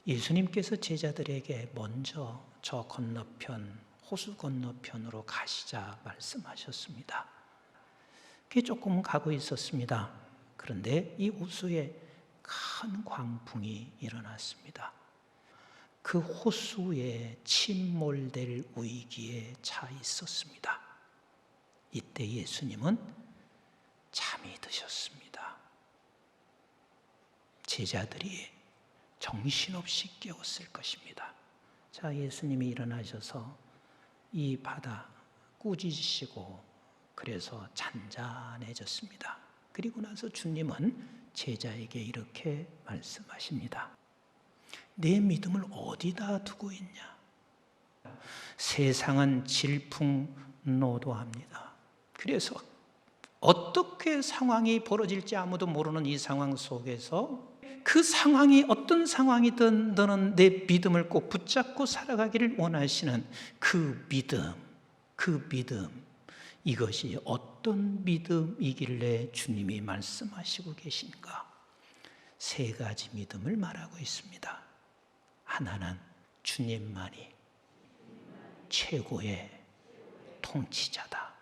예수님께서 제자들에게 먼저 저 건너편, 호수 건너편으로 가시자 말씀하셨습니다. 그게 조금 가고 있었습니다. 그런데 이 호수에 큰 광풍이 일어났습니다. 그 호수에 침몰될 위기에 처해 있었습니다. 이때 예수님은 잠이 드셨습니다. 제자들이 정신없이 깨웠을 것입니다. 자, 예수님이 일어나셔서 이 바다 꾸짖으시고 그래서 잔잔해졌습니다. 그리고 나서 주님은 제자에게 이렇게 말씀하십니다. 내 믿음을 어디다 두고 있냐? 세상은 질풍노도합니다. 그래서 어떻게 상황이 벌어질지 아무도 모르는 이 상황 속에서 그 상황이 어떤 상황이든 너는 내 믿음을 꼭 붙잡고 살아가기를 원하시는 그 믿음, 이것이 어떤 믿음이길래 주님이 말씀하시고 계신가? 세 가지 믿음을 말하고 있습니다. 하나는 주님만이 최고의 통치자다.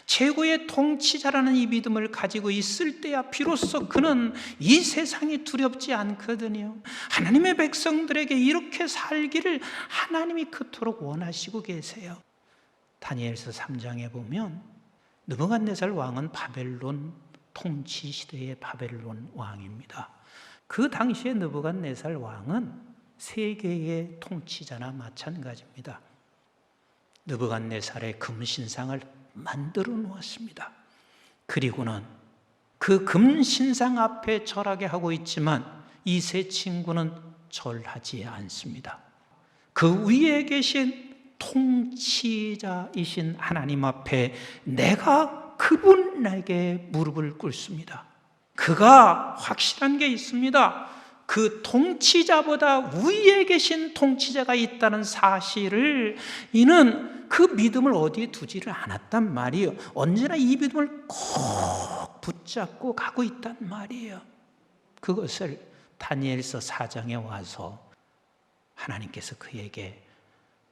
최고의 통치자라는 이 믿음을 가지고 있을 때야 비로소 그는 이 세상이 두렵지 않거든요. 하나님의 백성들에게 이렇게 살기를 하나님이 그토록 원하시고 계세요. 다니엘서 3장에 보면 느부갓네살 왕은 바벨론 통치 시대의 바벨론 왕입니다. 그 당시에 느부갓네살 왕은 세계의 통치자나 마찬가지입니다. 느부갓네살의 금신상을 만들어 놓았습니다. 그리고는 그 금신상 앞에 절하게 하고 있지만 이 세 친구는 절하지 않습니다. 그 위에 계신 통치자이신 하나님 앞에 내가 그분에게 무릎을 꿇습니다. 그가 확실한 게 있습니다. 그 통치자보다 위에 계신 통치자가 있다는 사실을 이는 그 믿음을 어디에 두지를 않았단 말이에요. 언제나 이 믿음을 꼭 붙잡고 가고 있단 말이에요. 그것을 다니엘서 4장에 와서 하나님께서 그에게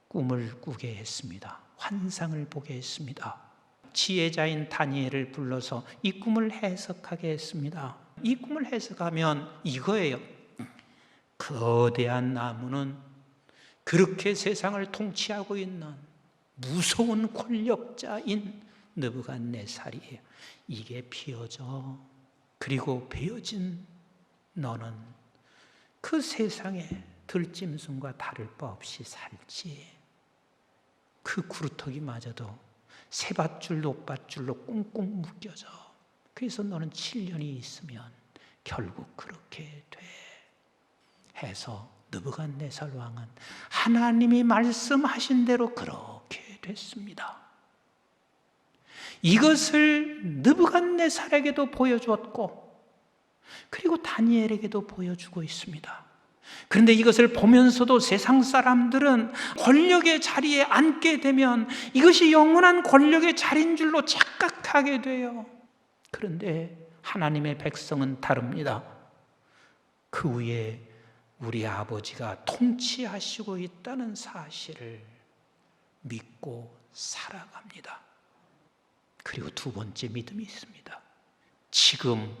꿈을 꾸게 했습니다. 환상을 보게 했습니다. 지혜자인 다니엘을 불러서 이 꿈을 해석하게 했습니다. 이 꿈을 해석하면 이거예요. 거대한 나무는 그렇게 세상을 통치하고 있는 무서운 권력자인 느부갓네살이에요. 이게 피어져. 그리고 베어진 너는 그 세상에 들짐승과 다를 바 없이 살지. 그 구루터기마저도 세밧줄 노밧줄로 꽁꽁 묶여져. 그래서 너는 7년이 있으면 결국 그렇게 돼. 해서 느부갓네살 왕은 하나님이 말씀하신 대로 그렇게 됐습니다. 이것을 느부갓네살에게도 보여주었고 그리고 다니엘에게도 보여주고 있습니다. 그런데 이것을 보면서도 세상 사람들은 권력의 자리에 앉게 되면 이것이 영원한 권력의 자리인 줄로 착각하게 돼요. 그런데 하나님의 백성은 다릅니다. 그 위에 우리 아버지가 통치하시고 있다는 사실을 믿고 살아갑니다. 그리고 두 번째 믿음이 있습니다. 지금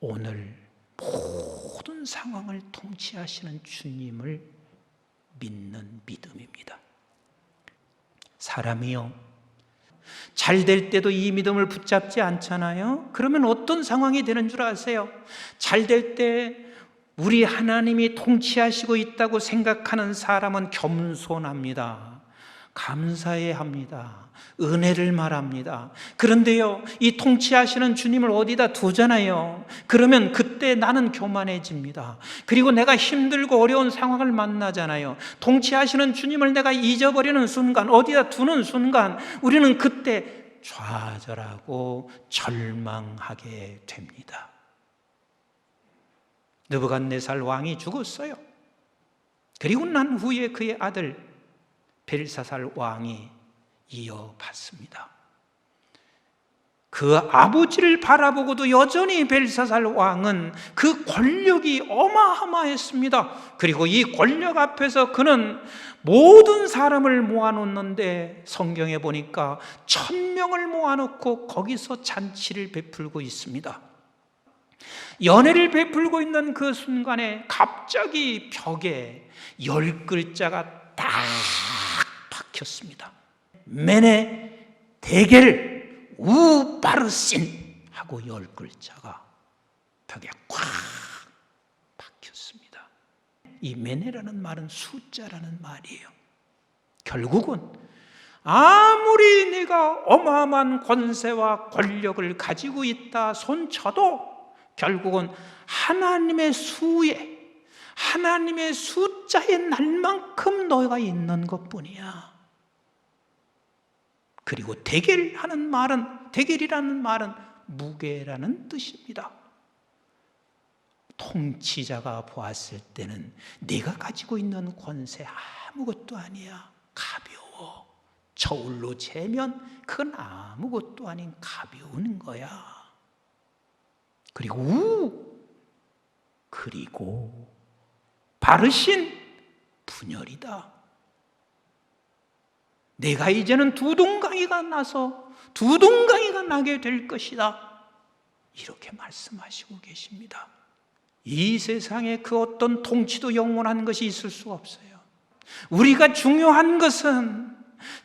오늘 모든 상황을 통치하시는 주님을 믿는 믿음입니다. 사람이요, 잘 될 때도 이 믿음을 붙잡지 않잖아요. 그러면 어떤 상황이 되는 줄 아세요? 잘 될 때 우리 하나님이 통치하시고 있다고 생각하는 사람은 겸손합니다. 감사해야 합니다. 은혜를 말합니다. 그런데요, 이 통치하시는 주님을 어디다 두잖아요. 그러면 그때 나는 교만해집니다. 그리고 내가 힘들고 어려운 상황을 만나잖아요. 통치하시는 주님을 내가 잊어버리는 순간, 어디다 두는 순간 우리는 그때 좌절하고 절망하게 됩니다. 느부갓네살 왕이 죽었어요. 그리고 난 후에 그의 아들 벨사살 왕이 이어받습니다. 그 아버지를 바라보고도 여전히 벨사살 왕은 그 권력이 어마어마했습니다. 그리고 이 권력 앞에서 그는 모든 사람을 모아놓는데 성경에 보니까 1000명을 모아놓고 거기서 잔치를 베풀고 있습니다. 연회를 베풀고 있는 그 순간에 갑자기 벽에 10글자가 딱 박혔습니다. 메네 데겔 우바르신 하고 10글자가 벽에 꽉 박혔습니다. 이 메네라는 말은 숫자라는 말이에요. 결국은 아무리 내가 어마어마한 권세와 권력을 가지고 있다 손쳐도 결국은 하나님의 수에, 하나님의 숫자의 날만큼 너가 있는 것뿐이야. 그리고 대결이라는 말은 무게라는 뜻입니다. 통치자가 보았을 때는 네가 가지고 있는 권세 아무것도 아니야. 가벼워. 저울로 재면 그건 아무것도 아닌 가벼운 거야. 그리고 바르신 분열이다. 내가 이제는 두동강이가 나게 될 것이다. 이렇게 말씀하시고 계십니다. 이 세상에 그 어떤 통치도 영원한 것이 있을 수 없어요. 우리가 중요한 것은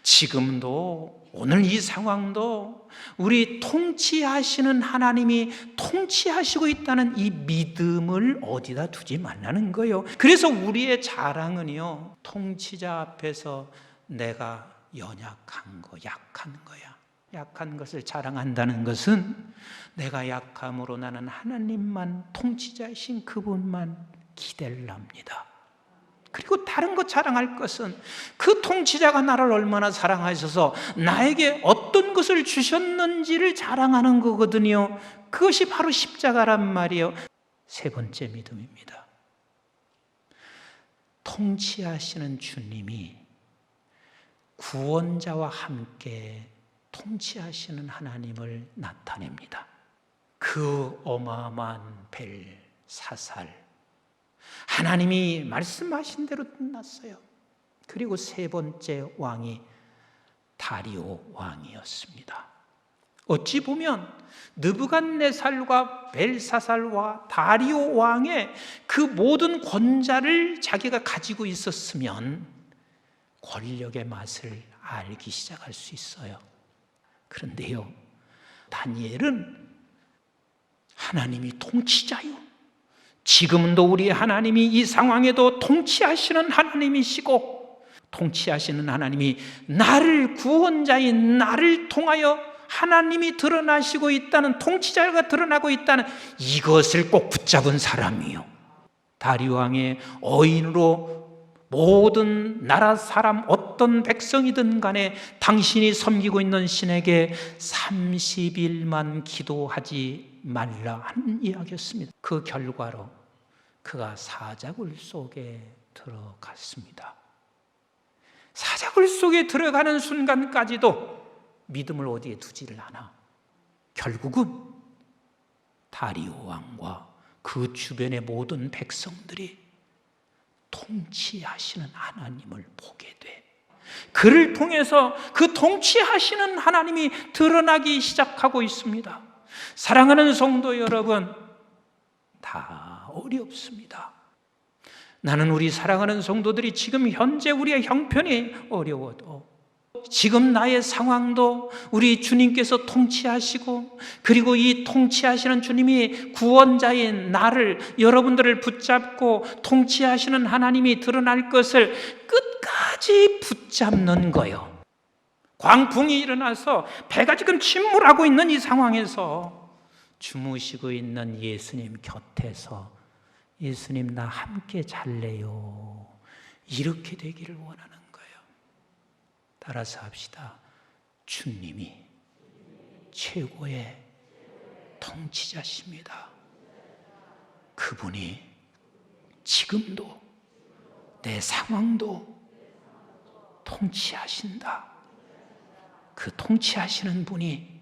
지금도 오늘 이 상황도 우리 통치하시는 하나님이 통치하시고 있다는 이 믿음을 어디다 두지 말라는 거예요. 그래서 우리의 자랑은요, 통치자 앞에서 내가 연약한 거, 약한 거야. 약한 것을 자랑한다는 것은 내가 약함으로 나는 하나님만, 통치자이신 그분만 기대를 합니다. 그리고 다른 것 자랑할 것은 그 통치자가 나를 얼마나 사랑하셔서 나에게 어떤 것을 주셨는지를 자랑하는 거거든요. 그것이 바로 십자가란 말이에요. 세 번째 믿음입니다. 통치하시는 주님이 구원자와 함께 통치하시는 하나님을 나타냅니다. 그 어마어마한 벨사살, 하나님이 말씀하신 대로 끝났어요. 그리고 세 번째 왕이 다리오 왕이었습니다. 어찌 보면 느부갓네살과 벨사살과 다리오 왕의 그 모든 권자를 자기가 가지고 있었으면 권력의 맛을 알기 시작할 수 있어요. 그런데요, 다니엘은 하나님이 통치자요, 지금도 우리 하나님이 이 상황에도 통치하시는 하나님이시고, 통치하시는 하나님이 나를, 구원자인 나를 통하여 하나님이 드러나시고 있다는, 통치자가 드러나고 있다는 이것을 꼭 붙잡은 사람이요. 다리오 왕의 어인으로 모든 나라 사람, 어떤 백성이든 간에 당신이 섬기고 있는 신에게 30일만 기도하지 말라 하는 이야기였습니다. 그 결과로 그가 사자굴 속에 들어갔습니다. 사자굴 속에 들어가는 순간까지도 믿음을 어디에 두지를 않아. 결국은 다리오 왕과 그 주변의 모든 백성들이 통치하시는 하나님을 보게 돼. 그를 통해서 그 통치하시는 하나님이 드러나기 시작하고 있습니다. 사랑하는 성도 여러분, 다 어렵습니다. 나는 우리 사랑하는 성도들이 지금 현재 우리의 형편이 어려워도, 지금 나의 상황도 우리 주님께서 통치하시고, 그리고 이 통치하시는 주님이 구원자인 나를, 여러분들을 붙잡고 통치하시는 하나님이 드러날 것을 끝까지 붙잡는 거예요. 광풍이 일어나서 배가 지금 침몰하고 있는 이 상황에서 주무시고 있는 예수님 곁에서 예수님 나 함께 잘래요, 이렇게 되기를 원하는 거예요. 따라서 합시다. 주님이 최고의 통치자십니다. 그분이 지금도 내 상황도 통치하신다. 그 통치하시는 분이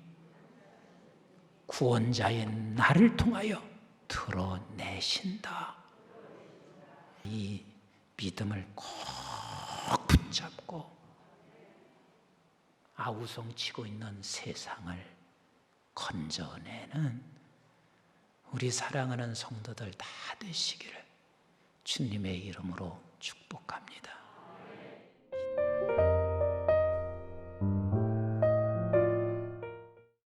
구원자인 나를 통하여 드러내신다. 이 믿음을 꼭 붙잡고 아우성치고 있는 세상을 건져내는 우리 사랑하는 성도들 다 되시기를 주님의 이름으로 축복합니다.